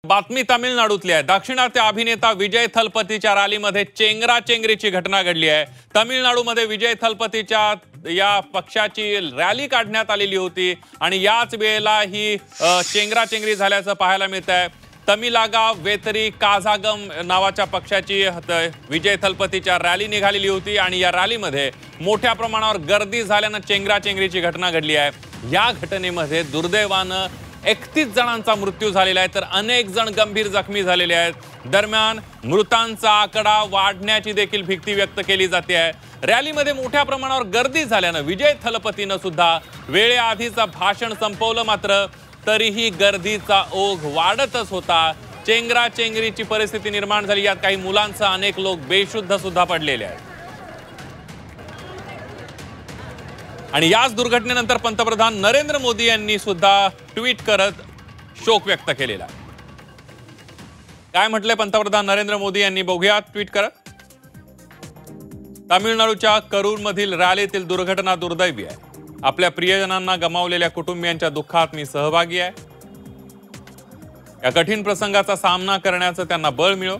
बातमी तामिळनाडूतली आहे। दाक्षिणात्य अभिनेता विजय थलपतीच्या रॅलीमध्ये चेंगराचेंगरीची घटना घडली आहे। तामिळनाडूमध्ये विजय थलपतीच्या या पक्षाची रॅली काढण्यात आलेली होती आणि याच वेळेला ही चेंगराचेंगरी झाल्याचं पाहायला मिळतंय। तमिलागा वेतरी काझागम नावाच्या पक्षाची विजय थलपतीच्या रॅली निघालेली होती आणि या रॅलीमध्ये मोठ्या प्रमाणावर गर्दी झाल्याने चेंगराचेंगरीची घटना घडली आहे। या घटनेमध्ये दुर्दैवाने 31 जणांचा मृत्यू झालेला आहे तर अनेक जण गंभीर जखमी झालेले आहेत। दरम्यान मृतांचा आकडा वाढण्याची देखील भीती व्यक्त केली जाते आहे। रॅलीमध्ये मोठ्या प्रमाणावर गर्दी झाल्याने विजय थलपतीने सुद्धा वेळेआधीच भाषण संपवलं, मात्र तरीही गर्दीचा ओघ वाढतच होता। चेंगराचेंगरीची परिस्थिती निर्माण झाली। यात काही मुलांसह अनेक लोक बेशुद्ध सुद्धा पडलेले आहेत आणि याच दुर्घटनेनंतर पंतप्रधान नरेंद्र मोदी यांनी सुद्धा ट्वीट करत शोक व्यक्त केलेला आहे। काय म्हटले पंतप्रधान नरेंद्र मोदी यांनी, बघूया ट्वीट करत। तामिळनाडूच्या करूर मधील रॅलीतील दुर्घटना दुर्दैवी आहे। आपल्या प्रियजनांना गमावलेल्या कुटुंबियांच्या दुःखात मी सहभागी आहे। या कठीण प्रसंगाचा सामना करण्याचं त्यांना बळ मिळो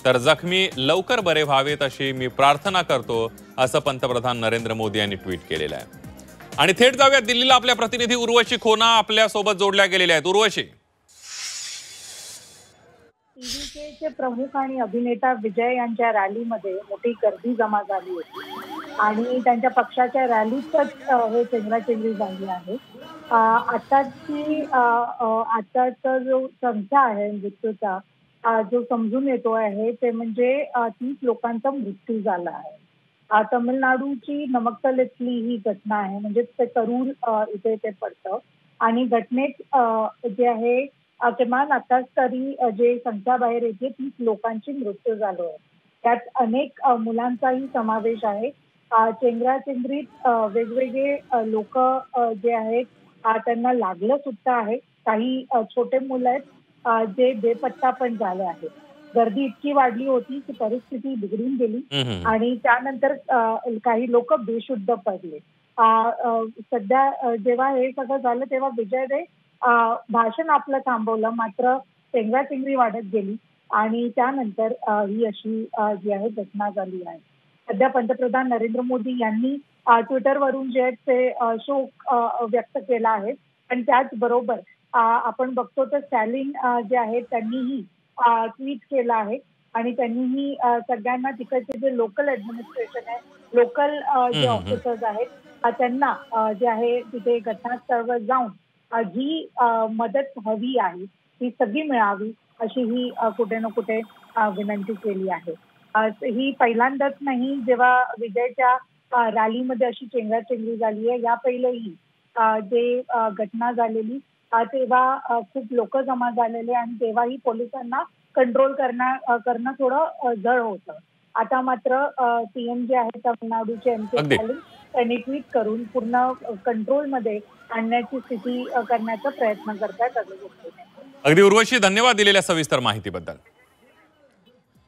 तर जखमी लवकर बरे व्हावेत अशी मी प्रार्थना करतो, असं पंतप्रधान नरेंद्र मोदी यांनी ट्वीट केलेलं आहे। आणि थेट जाऊया दिल्लीला। आपल्या प्रतिनिधी उर्वशी खोना आपल्या सोबत जोडल्या गेलेल्या आहेत। उर्वशी, टीव्हीचे प्रमुख आणि अभिनेता विजय यांच्या रॅलीमध्ये मोठी गर्दी जमा झाली होती आणि त्यांच्या पक्षाच्या रॅलीतच हे चेंगराचेंगरी झाली आहे। आताचा जो संख्या आहे मृत्यूचा, जो समजून येतो आहे ते म्हणजे 30 लोकांचा मृत्यू झाला आहे। तमिळनाडूची नमक्कल इथली ही घटना आहे, म्हणजे ते करूर इथे ते पडतं आणि घटनेत जे आहे किमान आताच तरी जे संख्या बाहेर येते 30 लोकांची मृत्यू झालो आहे। त्यात अनेक मुलांचाही समावेश आहे। चेंगराचेंगरीत वेगवेगळे लोक जे आहेत त्यांना लागलं सुद्धा आहे। काही छोटे मुलं आहेत जे बेपत्ता पण झाले आहेत। गर्दी इतकी वाढली होती की परिस्थिती बिघडून गेली आणि त्यानंतर काही लोक बेशुद्ध पडले। सध्या जेव्हा हे सगळं झालं तेव्हा विजयने भाषण आपलं थांबवलं, मात्र चेंगराचेंगरी वाढत गेली आणि त्यानंतर ही अशी जी आहे घटना झाली आहे। सध्या पंतप्रधान नरेंद्र मोदी यांनी ट्विटरवरून जे ते शोक व्यक्त केला आहे, पण त्याचबरोबर आपण बघतो तर स्टॅलिन जे आहेत त्यांनीही ट्विट केलं आहे आणि त्यांनीही सगळ्यांना तिकडचे जे लोकल ऍडमिनिस्ट्रेशन आहे, लोकल जे ऑफिसर्स आहेत त्यांना जे आहे तिथे घटनास्थळावर जाऊन जी मदत हवी आहे ती सगळी मिळावी अशी ही कुठे ना कुठे विनंती केली आहे। ही पहिल्यांदाच नाही जेव्हा विजयच्या रॅलीमध्ये अशी चेंगराचेंगरी झाली आहे। या पहिलेही जे घटना झालेली तेव्हा खूप लोक जमा झालेले आणि तेव्हाही पोलिसांना कंट्रोल करणं थोडं जड होतं। आता मात्र सीएम जे आहे तामिळनाडूचे एम.के. स्टॅलिन त्यांनी ट्विट करून पूर्ण कंट्रोलमध्ये आणण्याची स्थिती करण्याचा प्रयत्न करतात। अगदी उर्वशी, धन्यवाद दिलेल्या सविस्तर माहितीबद्दल।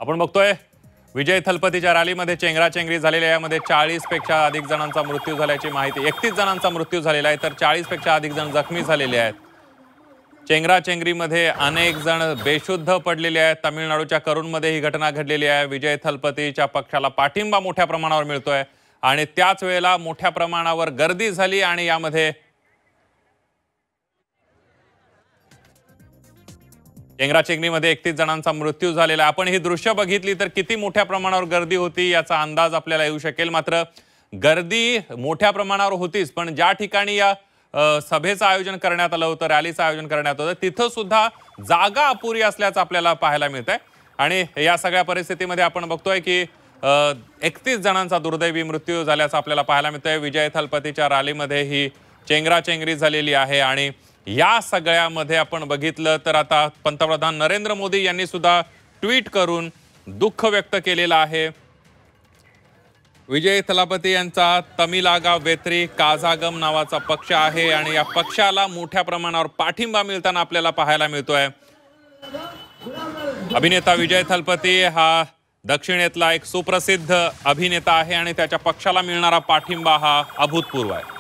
आपण बघतोय विजय थलपतीच्या रॅलीमध्ये चेंगराचेंगरी झालेल्या यामध्ये 40 पेक्षा अधिक जणांचा मृत्यू झाल्याची माहिती, 31 जणांचा मृत्यू झालेला आहे तर 40 पेक्षा अधिक जण जखमी झालेले आहेत। चेंगराचेंगरीमध्ये अनेक जण बेशुद्ध पडलेले आहेत। तामिळनाडूच्या करूरमध्ये ही घटना घडलेली आहे। विजय थलपतीच्या पक्षाला पाठिंबा मोठ्या प्रमाणावर मिळतोय आणि त्याच वेळेला मोठ्या प्रमाणावर गर्दी झाली आणि यामध्ये चेंगराचेंगरीमध्ये 31 जणांचा मृत्यू झालेला आहे। आपण ही दृश्य बघितली तर किती मोठ्या प्रमाणावर गर्दी होती याचा अंदाज आपल्याला येऊ शकेल। मात्र गर्दी मोठ्या प्रमाणावर होतीच, पण ज्या ठिकाणी या सभेचं आयोजन करण्यात आलं होतं, रॅलीचं आयोजन करण्यात होतं, तिथं सुद्धा जागा अपुरी असल्याचं आपल्याला पाहायला मिळतंय। आणि या सगळ्या परिस्थितीमध्ये आपण बघतोय की 31 जणांचा दुर्दैवी मृत्यू झाल्याचं आपल्याला पाहायला मिळतंय। विजय थलपतीच्या रॅलीमध्ये ही चेंगराचेंगरी झालेली आहे आणि या सगळ्यामध्ये आपण बघितलं तर आता पंतप्रधान नरेंद्र मोदी यांनी सुद्धा ट्विट करून दुःख व्यक्त केलेलं आहे। विजय थलपती यांचा तमिलागा वेतरी काझागम नावाचा पक्ष आहे आणि या पक्षाला मोठ्या प्रमाणावर पाठिंबा मिळताना आपल्याला पाहायला मिळतोय। अभिनेता विजय थलपती हा दक्षिणेतला एक सुप्रसिद्ध अभिनेता आहे आणि त्याच्या पक्षाला मिळणारा पाठिंबा हा अभूतपूर्व आहे।